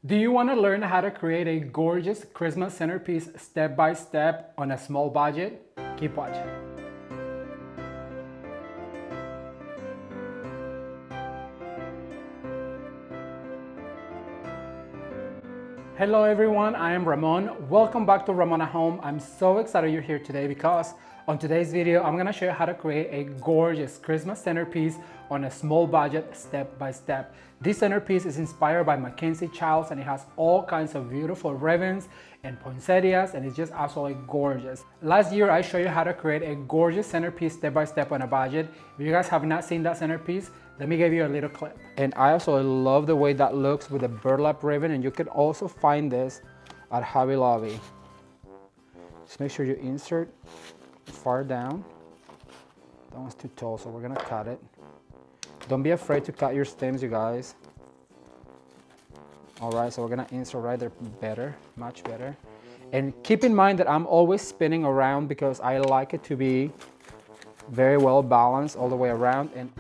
Do you want to learn how to create a gorgeous Christmas centerpiece step by step on a small budget? Keep watching. Hello everyone, I am Ramon. Welcome back to Ramon at Home. I'm so excited you're here today because on today's video, I'm gonna show you how to create a gorgeous Christmas centerpiece on a small budget step by step. This centerpiece is inspired by Mackenzie Childs and it has all kinds of beautiful ribbons and poinsettias and it's just absolutely gorgeous. Last year, I showed you how to create a gorgeous centerpiece step by step on a budget. If you guys have not seen that centerpiece, let me give you a little clip. And I also love the way that looks with the burlap ribbon, and you can also find this at Hobby Lobby. Just make sure you insert far down. That one's too tall, so we're gonna cut it. Don't be afraid to cut your stems, you guys. All right, so we're gonna insert right there better, much better. And keep in mind that I'm always spinning around because I like it to be very well balanced all the way around. And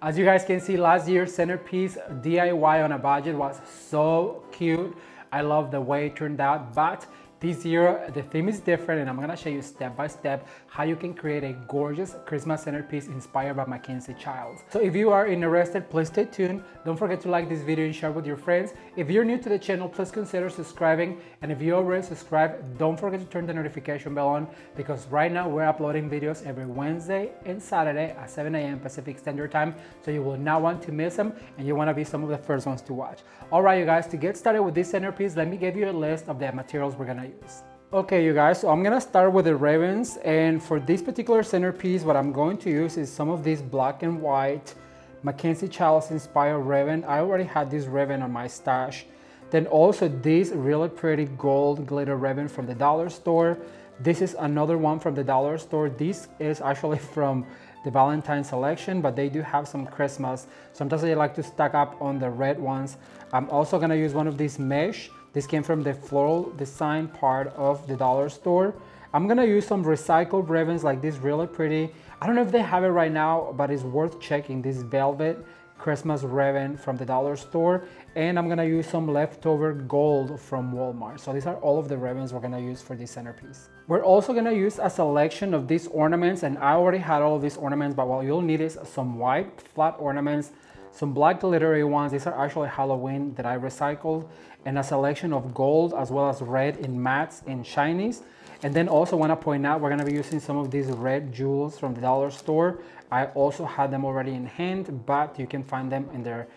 as you guys can see, last year's centerpiece DIY on a budget was so cute. I love the way it turned out, but this year the theme is different and I'm gonna show you step by step how you can create a gorgeous Christmas centerpiece inspired by Mackenzie Childs. So if you are interested, please stay tuned. Don't forget to like this video and share with your friends. If you're new to the channel, please consider subscribing. And if you already subscribed, don't forget to turn the notification bell on because right now we're uploading videos every Wednesday and Saturday at 7 a.m. Pacific Standard Time. So you will not want to miss them and you want to be some of the first ones to watch. All right, you guys, to get started with this centerpiece, let me give you a list of the materials we're gonna use. Okay, you guys, so I'm gonna start with the ribbons, and for this particular centerpiece, what I'm going to use is some of this black and white Mackenzie Childs inspired ribbon. I already had this ribbon on my stash. Then also this really pretty gold glitter ribbon from the dollar store. This is another one from the dollar store. This is actually from the Valentine selection, but they do have some Christmas. Sometimes I like to stack up on the red ones. I'm also gonna use one of these mesh. This came from the floral design part of the dollar store. I'm gonna use some recycled ribbons like this really pretty. I don't know if they have it right now, but it's worth checking. This velvet Christmas ribbon from the dollar store. And I'm gonna use some leftover gold from Walmart. So these are all of the ribbons we're gonna use for this centerpiece. We're also gonna use a selection of these ornaments, and I already had all of these ornaments, but what you'll need is some white flat ornaments, some black glittery ones. These are actually Halloween that I recycled, and a selection of gold as well as red in mattes and shinies. And then also want to point out, we're going to be using some of these red jewels from the dollar store. I also had them already in hand, but you can find them in their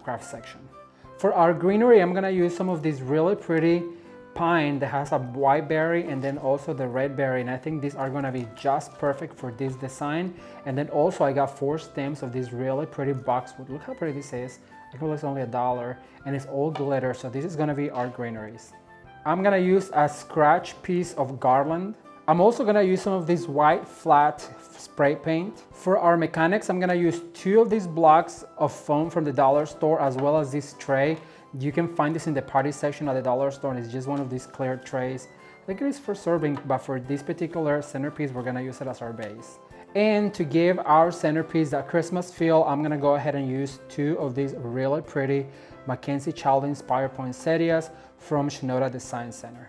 craft section. For our greenery, I'm going to use some of these really pretty pine that has a white berry and then also the red berry, and I think these are going to be just perfect for this design. And then also I got 4 stems of this really pretty boxwood. Look how pretty this is. I think it's only $1 and it's all glitter, so this is going to be our greeneries. I'm going to use a scratch piece of garland. I'm also going to use some of this white flat spray paint. For our mechanics, I'm going to use 2 of these blocks of foam from the dollar store as well as this tray. You can find this in the party section at the dollar store, and it's just one of these clear trays. I think it is for serving, but for this particular centerpiece, we're gonna use it as our base. And to give our centerpiece that Christmas feel, I'm gonna go ahead and use 2 of these really pretty Mackenzie Child inspired poinsettias from Shinoda Design Center.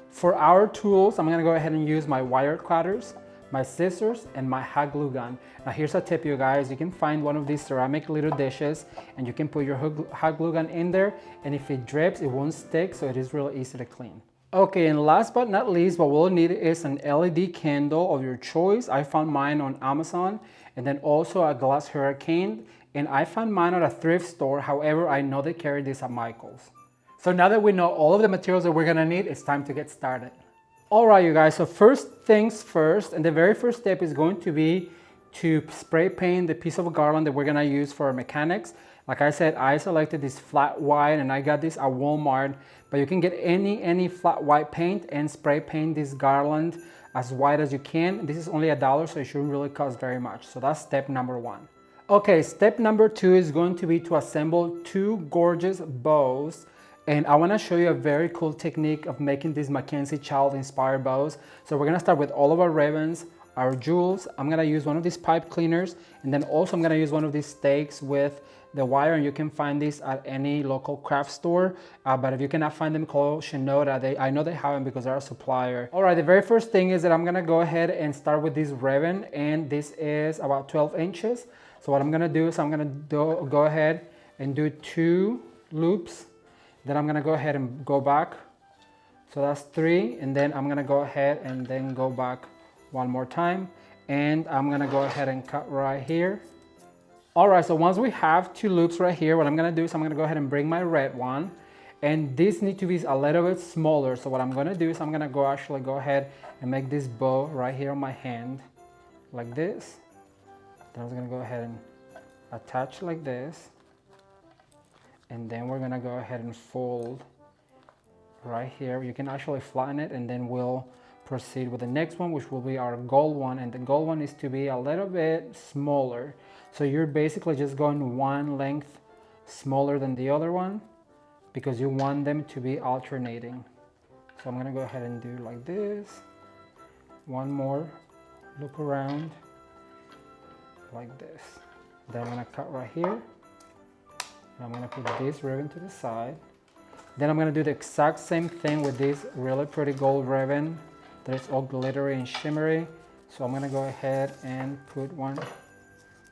For our tools, I'm gonna go ahead and use my wire cutters, my scissors, and my hot glue gun. Now here's a tip, you guys. You can find one of these ceramic little dishes and you can put your hot glue gun in there, and if it drips, it won't stick, so it is really easy to clean. Okay, and last but not least, what we'll need is an LED candle of your choice. I found mine on Amazon, and then also a glass hurricane, and I found mine at a thrift store. However, I know they carry this at Michael's. So now that we know all of the materials that we're gonna need, it's time to get started. All right, you guys, so first things first, and the very first step is going to be to spray paint the piece of garland that we're gonna use for our mechanics. Like I said, I selected this flat white and I got this at Walmart, but you can get any flat white paint and spray paint this garland as white as you can. This is only $1, so it shouldn't really cost very much. So that's step number 1. Okay, step number 2 is going to be to assemble 2 gorgeous bows. And I want to show you a very cool technique of making these Mackenzie child inspired bows. So we're going to start with all of our ribbons, our jewels. I'm going to use one of these pipe cleaners, and then also I'm going to use one of these stakes with the wire, and you can find these at any local craft store. But if you cannot find them, call Shinoda. I know they have them because they're a supplier. All right, the very first thing is that I'm going to go ahead and start with this ribbon, and this is about 12 inches. So what I'm going to do is I'm going to go ahead and do 2 loops. Then I'm going to go ahead and go back. So that's 3, and then I'm going to go ahead and then go back one more time, and I'm going to go ahead and cut right here. All right, so once we have 2 loops right here, what I'm going to do is I'm going to go ahead and bring my red one, and this needs to be a little bit smaller. So what I'm going to do is I'm going to actually go ahead and make this bow right here on my hand like this. Then I'm going to go ahead and attach like this, and then we're going to go ahead and fold right here. You can actually flatten it, and then we'll proceed with the next one, which will be our gold one. And the gold one is to be a little bit smaller. So you're basically just going one length smaller than the other one because you want them to be alternating. So I'm going to go ahead and do like this. One more loop around like this. Then I'm going to cut right here. And I'm going to put this ribbon to the side. Then I'm going to do the exact same thing with this really pretty gold ribbon that is all glittery and shimmery. So I'm going to go ahead and put one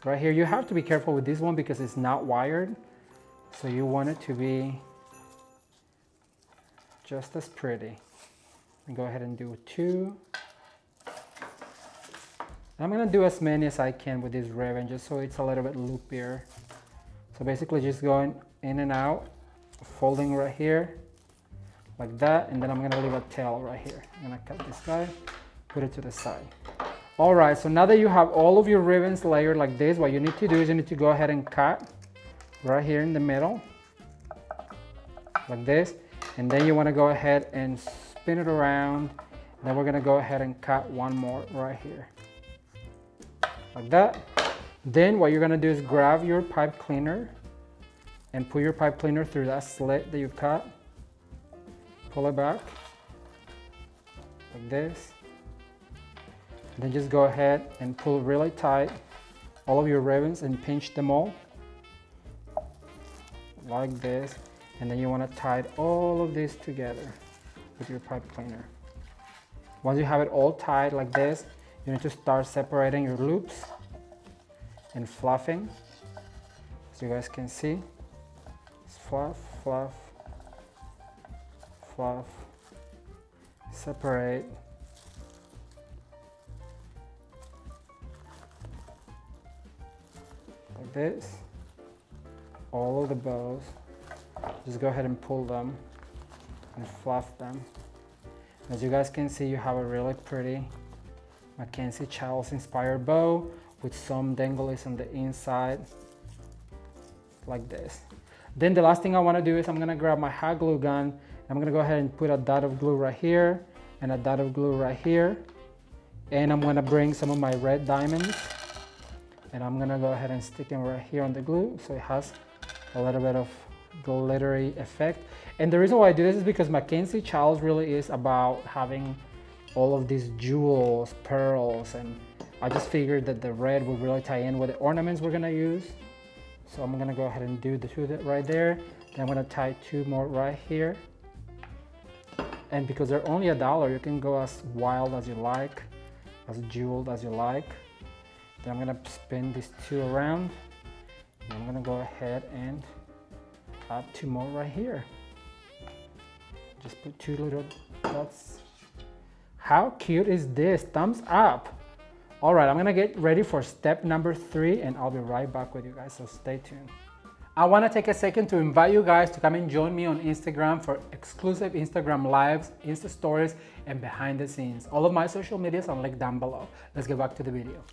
right here. You have to be careful with this one because it's not wired. So you want it to be just as pretty. And go ahead and do 2. I'm going to do as many as I can with this ribbon just so it's a little bit loopier. So basically just going in and out, folding right here like that, and then I'm going to leave a tail right here. I'm going to cut this guy, put it to the side. All right, so now that you have all of your ribbons layered like this, what you need to do is you need to go ahead and cut right here in the middle like this, and then you want to go ahead and spin it around. Then we're going to go ahead and cut one more right here like that. Then what you're going to do is grab your pipe cleaner and put your pipe cleaner through that slit that you cut. Pull it back like this. Then just go ahead and pull really tight all of your ribbons and pinch them all like this. And then you want to tie all of this together with your pipe cleaner. Once you have it all tied like this, you need to start separating your loops and fluffing. So you guys can see, it's fluff, fluff, fluff, separate. Like this. All of the bows. Just go ahead and pull them and fluff them. As you guys can see, you have a really pretty Mackenzie Childs inspired bow with some dangles on the inside like this. Then the last thing I want to do is I'm going to grab my hot glue gun. I'm going to go ahead and put a dot of glue right here and a dot of glue right here. And I'm going to bring some of my red diamonds and I'm going to go ahead and stick them right here on the glue so it has a little bit of glittery effect. And the reason why I do this is because Mackenzie Childs really is about having all of these jewels, pearls, and I just figured that the red would really tie in with the ornaments we're gonna use. So I'm gonna go ahead and do the 2 right there. Then I'm gonna tie 2 more right here. And because they're only $1, you can go as wild as you like, as jeweled as you like. Then I'm gonna spin these 2 around. And I'm gonna go ahead and add 2 more right here. Just put 2 little dots. How cute is this? Thumbs up. All right, I'm gonna get ready for step number 3 and I'll be right back with you guys, so stay tuned. I wanna take a second to invite you guys to come and join me on Instagram for exclusive Instagram lives, Insta stories, and behind the scenes. All of my social medias are linked down below. Let's get back to the video.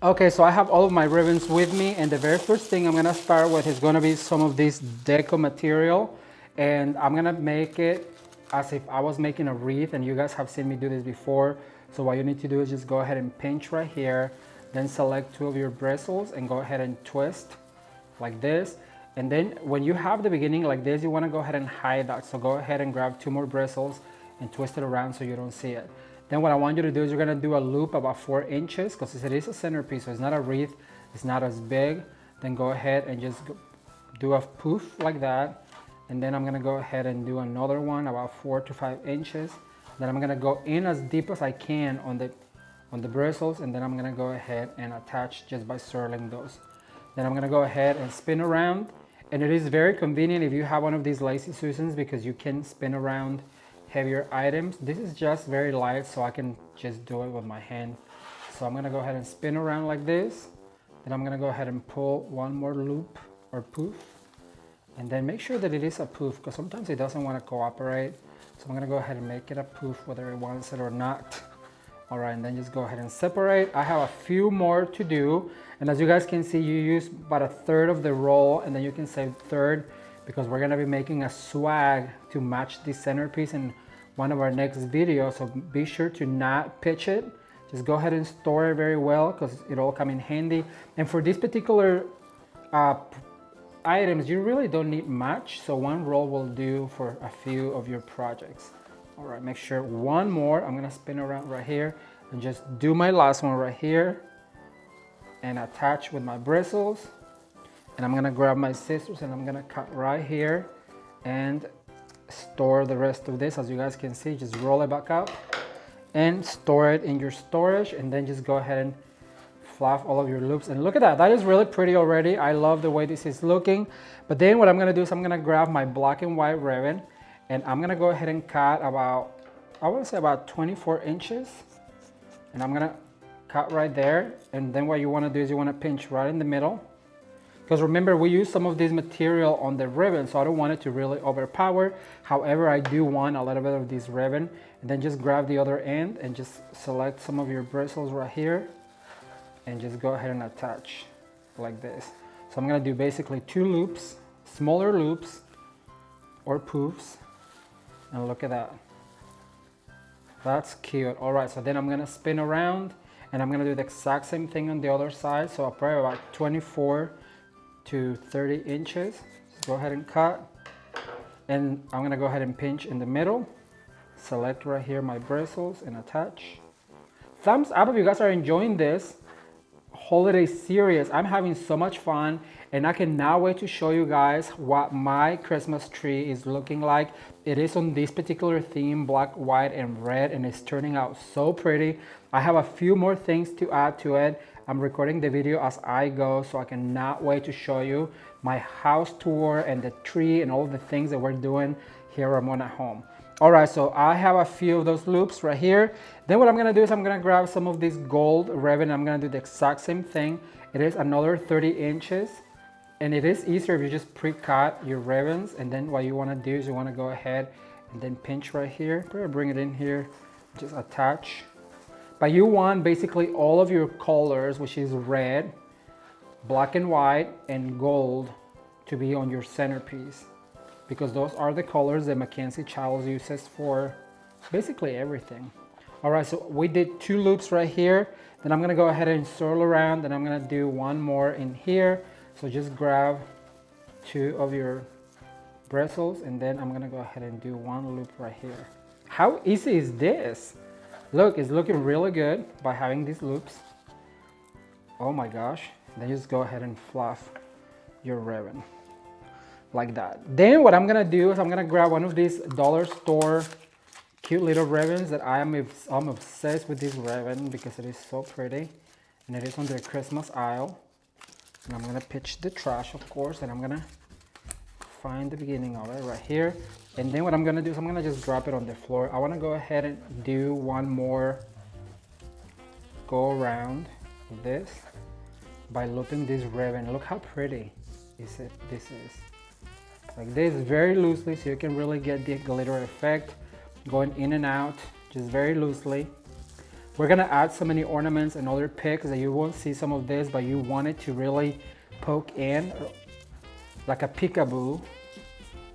Okay, so I have all of my ribbons with me, and the very first thing I'm gonna start with is gonna be some of this deco material, and I'm gonna make it as if I was making a wreath, and you guys have seen me do this before. So what you need to do is just go ahead and pinch right here, Then select 2 of your bristles and go ahead and twist like this. And then when you have the beginning like this, you want to go ahead and hide that. So go ahead and grab 2 more bristles and twist it around so you don't see it. Then what I want you to do is you're going to do a loop about 4 inches, because it is a centerpiece, so it's not a wreath, it's not as big. Then go ahead and just do a poof like that. And then I'm going to go ahead and do another one about 4 to 5 inches. Then I'm going to go in as deep as I can on the bristles, and then I'm going to go ahead and attach just by swirling those. Then I'm going to go ahead and spin around. And it is very convenient if you have one of these Lazy Susans, because you can spin around heavier items. This is just very light, so I can just do it with my hand. So I'm going to go ahead and spin around like this. Then I'm going to go ahead and pull one more loop or poof. And then make sure that it is a poof, because sometimes it doesn't want to cooperate. So I'm going to go ahead and make it a poof whether it wants it or not. All right, and then just go ahead and separate. I have a few more to do. And as you guys can see, you use about 1/3 of the roll, and then you can save 1/3, because we're gonna be making a swag to match the centerpiece in one of our next videos. So be sure to not pitch it. Just go ahead and store it very well, because it'll come in handy. And for these particular items, you really don't need much. So 1 roll will do for a few of your projects. All right, make sure 1 more. I'm gonna spin around right here and just do my last one right here and attach with my bristles. And I'm gonna grab my scissors and I'm gonna cut right here and store the rest of this. As you guys can see, just roll it back up and store it in your storage, and then just go ahead and fluff all of your loops. And look at that, that is really pretty already. I love the way this is looking. But then what I'm gonna do is I'm gonna grab my black and white ribbon, and I'm gonna go ahead and cut about, I wanna say about 24 inches. And I'm gonna cut right there. And then what you wanna do is you wanna pinch right in the middle. Because remember, we use some of this material on the ribbon, so I don't want it to really overpower. However, I do want a little bit of this ribbon. And then just grab the other end and just select some of your bristles right here. And just go ahead and attach like this. So I'm gonna do basically 2 loops, smaller loops or poofs. And look at that. That's cute. All right, so then I'm gonna spin around and I'm gonna do the exact same thing on the other side. So I'll probably about 24 to 30 inches. So go ahead and cut. And I'm gonna go ahead and pinch in the middle. Select right here my bristles and attach. Thumbs up if you guys are enjoying this holiday series. I'm having so much fun, and I cannot wait to show you guys what my Christmas tree is looking like. It is on this particular theme, black, white, and red, and it's turning out so pretty. I have a few more things to add to it. I'm recording the video as I go, so I cannot wait to show you my house tour and the tree and all the things that we're doing here at Ramon at home. All right, so I have a few of those loops right here. Then what I'm gonna do is I'm gonna grab some of this gold ribbon. I'm gonna do the exact same thing. It is another 30 inches. And it is easier if you just pre-cut your ribbons. And then what you wanna do is you wanna go ahead and then pinch right here. Bring it in here, just attach. But you want basically all of your colors, which is red, black and white, and gold, to be on your centerpiece, because those are the colors that Mackenzie Childs uses for basically everything. All right, so we did 2 loops right here. Then I'm gonna go ahead and swirl around, and I'm gonna do 1 more in here. So just grab 2 of your bristles, and then I'm gonna go ahead and do 1 loop right here. How easy is this? Look, it's looking really good by having these loops. Oh my gosh. Then just go ahead and fluff your ribbon like that. Then what I'm gonna do is I'm gonna grab one of these dollar store cute little ribbons that I'm obsessed with this ribbon because it is so pretty, and it is on the Christmas aisle. And I'm gonna pitch the trash, of course, and I'm gonna find the beginning of it right here. And then what I'm gonna do is I'm gonna just drop it on the floor. I wanna go ahead and do 1 more go around with this by looping this ribbon. Look how pretty this is. Like this, very loosely, so you can really get the glitter effect going in and out, just very loosely. We're gonna add so many ornaments and other picks that you won't see some of this, but you want it to really poke in like a peekaboo.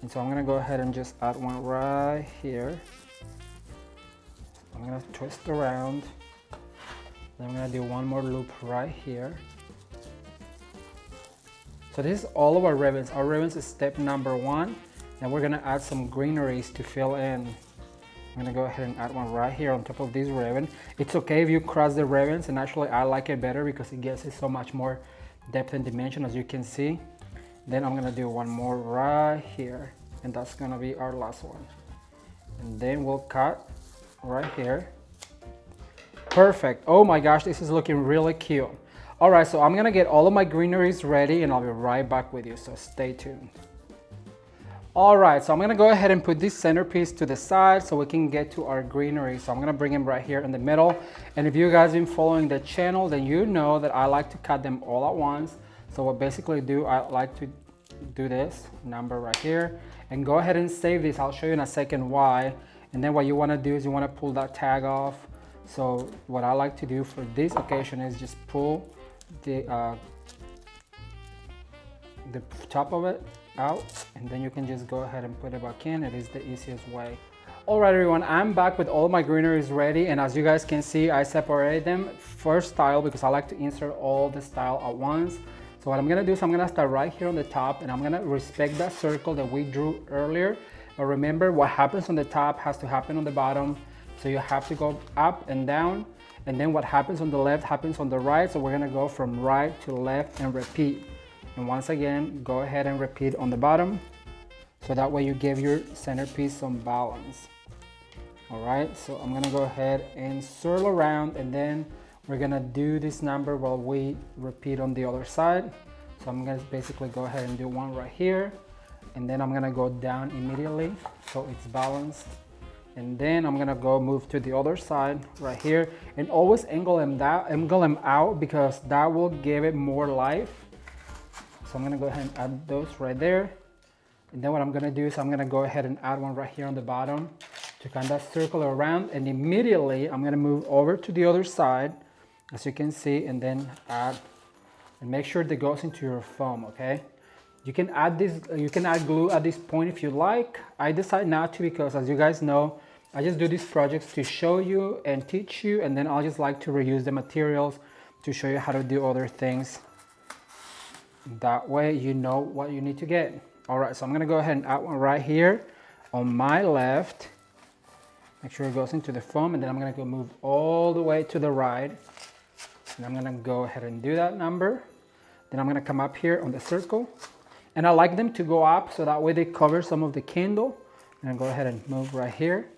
And so I'm gonna go ahead and just add 1 right here. I'm gonna twist around Then I'm gonna do one more loop right here. So this is all of our ribbons. Our ribbons is step number 1. And we're gonna add some greeneries to fill in. I'm gonna go ahead and add one right here on top of this ribbon. It's okay if you cross the ribbons, and actually I like it better because it gives it so much more depth and dimension, as you can see. Then I'm gonna do one more right here, and that's gonna be our last one. And then we'll cut right here. Perfect. Oh my gosh, this is looking really cute. All right, so I'm gonna get all of my greeneries ready and I'll be right back with you, so stay tuned. All right, so I'm gonna go ahead and put this centerpiece to the side so we can get to our greenery. So I'm gonna bring them right here in the middle. And if you guys been following the channel, then you know that I like to cut them all at once. So what basically do, I like to do this number right here and go ahead and save this. I'll show you in a second why. And then what you wanna do is you wanna pull that tag off. So what I like to do for this occasion is just pull the top of it out, and then you can just go ahead and put it back in. It is the easiest way. All right, everyone, I'm back with all my greeneries ready, and as you guys can see, I separated them first style because I like to insert all the style at once. So what I'm gonna do is I'm gonna start right here on the top, and I'm gonna respect that circle that we drew earlier. But remember, what happens on the top has to happen on the bottom. So you have to go up and down, and then what happens on the left happens on the right. So we're gonna go from right to left and repeat. And once again, go ahead and repeat on the bottom. So that way you give your centerpiece some balance. All right, so I'm gonna go ahead and swirl around, and then we're gonna do this number while we repeat on the other side. So I'm gonna basically go ahead and do one right here, and then I'm gonna go down immediately so it's balanced. And then I'm gonna go move to the other side right here, and always angle them out because that will give it more life. So I'm gonna go ahead and add those right there. And then what I'm gonna do is I'm gonna go ahead and add one right here on the bottom to kind of circle around, and immediately I'm gonna move over to the other side, as you can see, and then add, and make sure that goes into your foam, okay? You can add glue at this point if you like. I decide not to because, as you guys know, I just do these projects to show you and teach you, and then I'll just like to reuse the materials to show you how to do other things. That way you know what you need to get. All right, so I'm gonna go ahead and add one right here on my left. Make sure it goes into the foam, and then I'm gonna go move all the way to the right. And I'm gonna go ahead and do that number. Then I'm gonna come up here on the circle. And I like them to go up so that way they cover some of the candle. And I'll go ahead and move right here.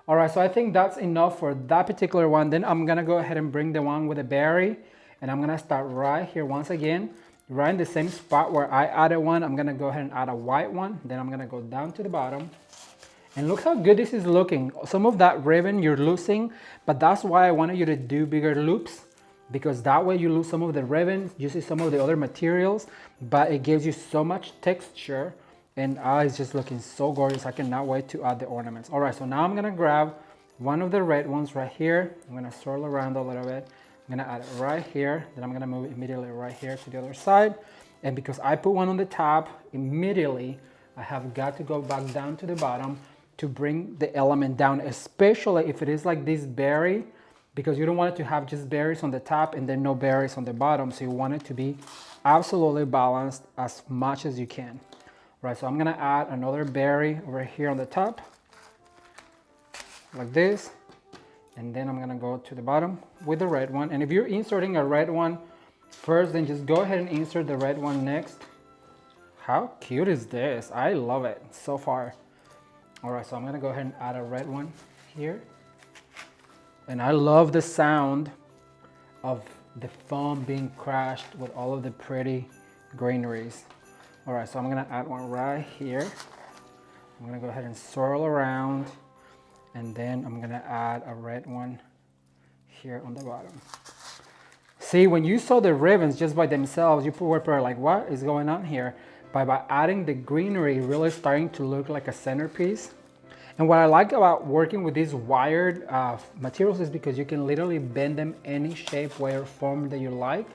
All right, so I think that's enough for that particular one. Then I'm gonna go ahead and bring the one with the berry, and I'm gonna start right here once again, right in the same spot where I added one. I'm gonna go ahead and add a white one. Then I'm gonna go down to the bottom. And look how good this is looking. Some of that ribbon you're losing, but that's why I wanted you to do bigger loops, because that way you lose some of the ribbon, you see some of the other materials, but it gives you so much texture, and it's just looking so gorgeous. I cannot wait to add the ornaments. All right, so now I'm gonna grab one of the red ones right here. I'm gonna swirl around a little bit. I'm gonna add it right here. Then I'm gonna move immediately right here to the other side. And because I put one on the top, immediately I have got to go back down to the bottom to bring the element down, especially if it is like this berry, because you don't want it to have just berries on the top and then no berries on the bottom. So you want it to be absolutely balanced as much as you can. Right, so I'm gonna add another berry over here on the top, like this. And then I'm gonna go to the bottom with the red one. And if you're inserting a red one first, then just go ahead and insert the red one next. How cute is this? I love it so far. All right, so I'm gonna go ahead and add a red one here. And I love the sound of the foam being crashed with all of the pretty greeneries. All right, so I'm gonna add one right here. I'm gonna go ahead and swirl around, and then I'm gonna add a red one here on the bottom. See, when you saw the ribbons just by themselves, you were probably like, what is going on here? But by adding the greenery, really starting to look like a centerpiece. And what I like about working with these wired materials is because you can literally bend them any shape, way, or form that you like.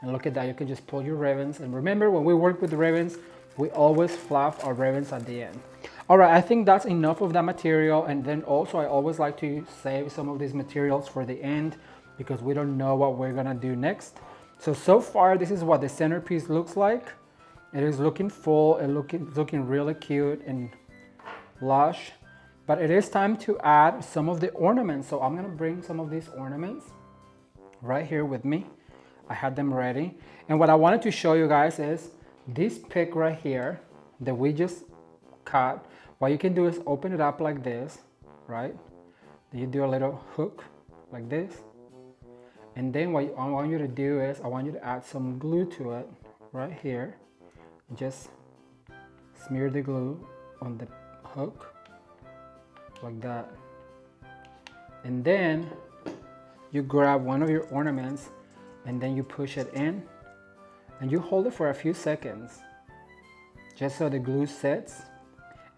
And look at that, you can just pull your ribbons. And remember, when we work with the ribbons, we always fluff our ribbons at the end. All right, I think that's enough of that material. And then also, I always like to save some of these materials for the end because we don't know what we're gonna do next. So far this is what the centerpiece looks like. It is looking full and looking really cute and lush, but it is time to add some of the ornaments. So I'm gonna bring some of these ornaments right here with me. I had them ready, and what I wanted to show you guys is this pick right here that we just cut. What you can do is open it up like this, right? Then you do a little hook like this, and then what I want you to do is I want you to add some glue to it right here. Just smear the glue on the hook like that, and then you grab one of your ornaments and then you push it in and you hold it for a few seconds just so the glue sets,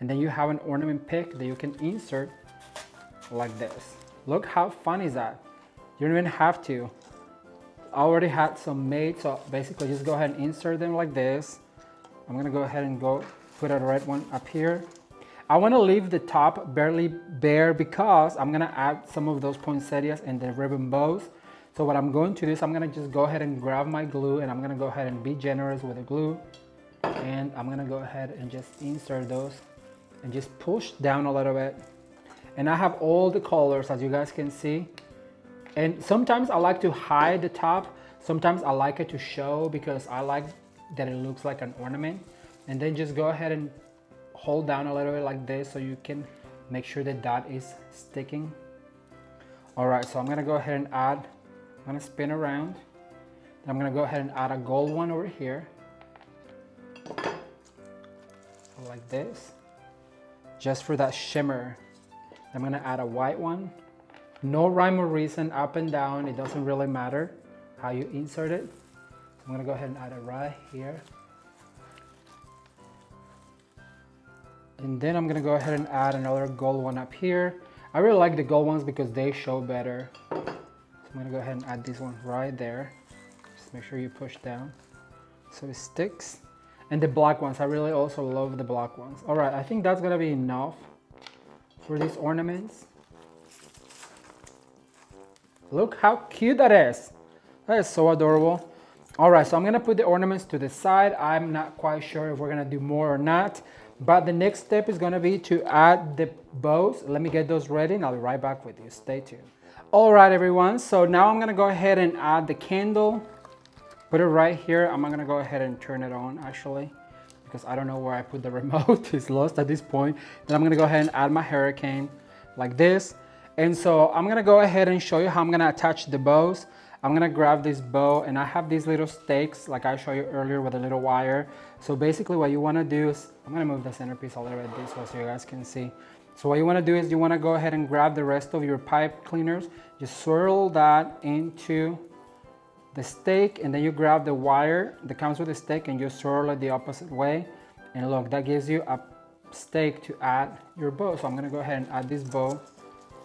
and then you have an ornament pick that you can insert like this. Look how fun is that? You don't even have to. I already had some made, so basically just go ahead and insert them like this. I'm gonna go ahead and put a red one up here. I wanna leave the top barely bare because I'm gonna add some of those poinsettias and the ribbon bows. So what I'm going to do is I'm gonna just go ahead and grab my glue, and I'm gonna go ahead and be generous with the glue. And I'm gonna go ahead and just insert those and just push down a little bit. And I have all the colors, as you guys can see. And sometimes I like to hide the top. Sometimes I like it to show because I like that it looks like an ornament. And then just go ahead and hold down a little bit like this so you can make sure that that is sticking. All right, so I'm gonna go ahead and add, I'm gonna spin around. Then I'm gonna go ahead and add a gold one over here. Like this, just for that shimmer. I'm gonna add a white one. No rhyme or reason, up and down, it doesn't really matter how you insert it. So I'm gonna go ahead and add it right here. And then I'm gonna go ahead and add another gold one up here. I really like the gold ones because they show better. So I'm gonna go ahead and add this one right there. Just make sure you push down so it sticks. And the black ones, I really also love the black ones. All right, I think that's gonna be enough for these ornaments. Look how cute that is. That is so adorable. All right, so I'm gonna put the ornaments to the side. I'm not quite sure if we're gonna do more or not, but the next step is gonna be to add the bows. Let me get those ready and I'll be right back with you. Stay tuned. All right, everyone, so now I'm gonna go ahead and add the candle. Put it right here. I'm gonna go ahead and turn it on actually, because I don't know where I put the remote. It's lost at this point. Then I'm gonna go ahead and add my hurricane like this. And so I'm gonna go ahead and show you how I'm gonna attach the bows. I'm gonna grab this bow, and I have these little stakes like I showed you earlier with a little wire. So basically what you wanna do is, I'm gonna move the centerpiece a little bit this way so you guys can see. So what you wanna do is you wanna go ahead and grab the rest of your pipe cleaners, just swirl that into the stake, and then you grab the wire that comes with the stake and you swirl it the opposite way. And look, that gives you a stake to add your bow. So I'm gonna go ahead and add this bow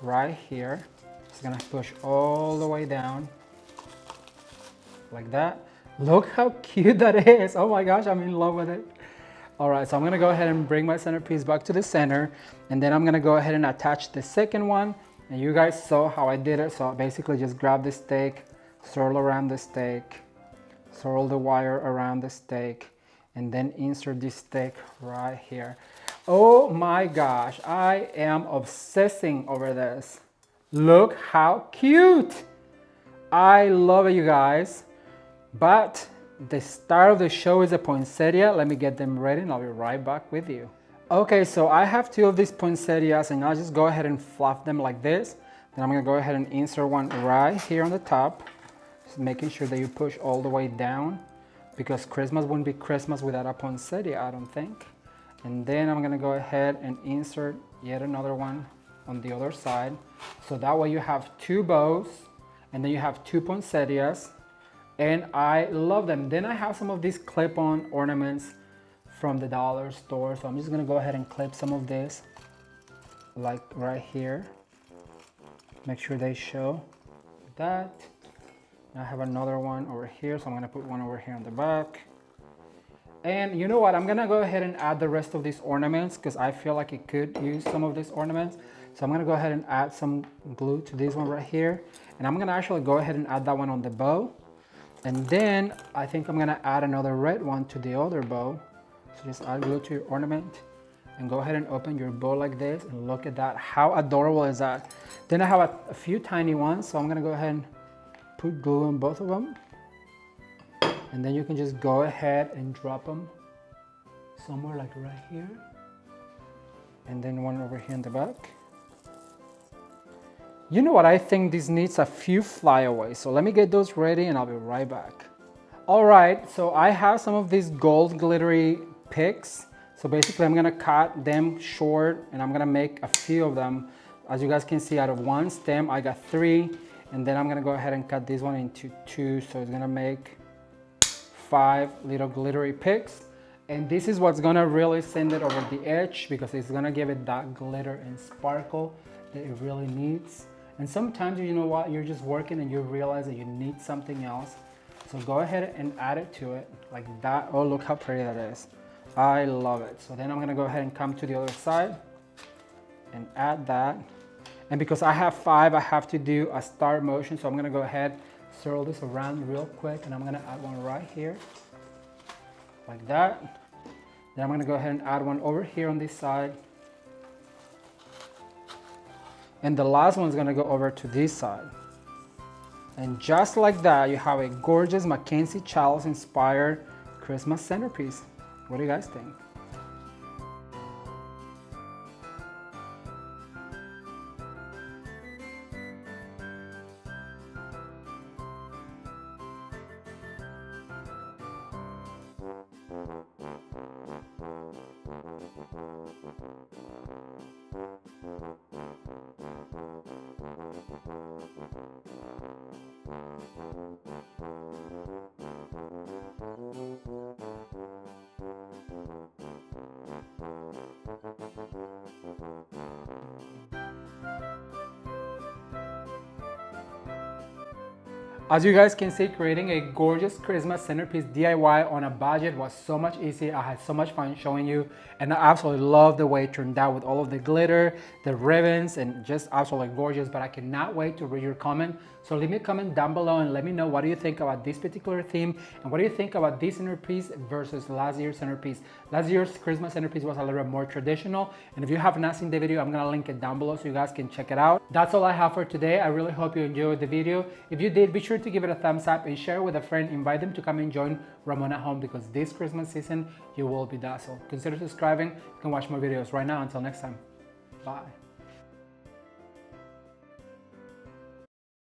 right here. It's gonna push all the way down like that. Look how cute that is. Oh my gosh, I'm in love with it. All right, so I'm gonna go ahead and bring my centerpiece back to the center, and then I'm gonna go ahead and attach the second one. And you guys saw how I did it. So basically just grab the stake, swirl around the stake, swirl the wire around the stake, and then insert this stake right here. Oh my gosh, I am obsessing over this. Look how cute. I love it, you guys. But the star of the show is a poinsettia. Let me get them ready and I'll be right back with you. Okay, so I have two of these poinsettias, and I'll just go ahead and fluff them like this. Then I'm gonna go ahead and insert one right here on the top. Just making sure that you push all the way down, because Christmas wouldn't be Christmas without a poinsettia, I don't think. And then I'm gonna go ahead and insert yet another one on the other side. So that way you have two bows, and then you have two poinsettias, and I love them. Then I have some of these clip-on ornaments from the dollar store. So I'm just gonna go ahead and clip some of this, like right here. Make sure they show like that. I have another one over here, so I'm gonna put one over here on the back. And you know what? I'm gonna go ahead and add the rest of these ornaments because I feel like it could use some of these ornaments. So I'm gonna go ahead and add some glue to this one right here. And I'm gonna actually go ahead and add that one on the bow. And then I think I'm gonna add another red one to the other bow. So just add glue to your ornament and go ahead and open your bow like this, and look at that. How adorable is that? Then I have a few tiny ones, so I'm gonna go ahead and put glue on both of them. And then you can just go ahead and drop them somewhere like right here. And then one over here in the back. You know what, I think this needs a few flyaways. So let me get those ready and I'll be right back. All right, so I have some of these gold glittery picks. So basically I'm gonna cut them short and I'm gonna make a few of them. As you guys can see, out of one stem, I got 3. And then I'm gonna go ahead and cut this one into 2. So it's gonna make 5 little glittery picks. And this is what's gonna really send it over the edge, because it's gonna give it that glitter and sparkle that it really needs. And sometimes, you know what, you're just working and you realize that you need something else. So go ahead and add it to it like that. Oh, look how pretty that is. I love it. So then I'm gonna go ahead and come to the other side and add that. And because I have 5, I have to do a start motion. So I'm gonna go ahead, swirl this around real quick, and I'm gonna add one right here, like that. Then I'm gonna go ahead and add one over here on this side. And the last one's gonna go over to this side. And just like that, you have a gorgeous Mackenzie Chalice inspired Christmas centerpiece. What do you guys think? As you guys can see, creating a gorgeous Christmas centerpiece DIY on a budget was so much easy. I had so much fun showing you, and I absolutely love the way it turned out with all of the glitter, the ribbons, and just absolutely gorgeous. But I cannot wait to read your comment. So leave me a comment down below and let me know, what do you think about this particular theme, and what do you think about this centerpiece versus last year's centerpiece. Last year's Christmas centerpiece was a little bit more traditional, and if you have not seen the video, I'm gonna link it down below so you guys can check it out. That's all I have for today. I really hope you enjoyed the video. If you did, be sure to give it a thumbs up and share with a friend. Invite them to come and join Ramon at home, because this Christmas season you will be dazzled. Consider subscribing. You can watch more videos right now. Until next time, bye.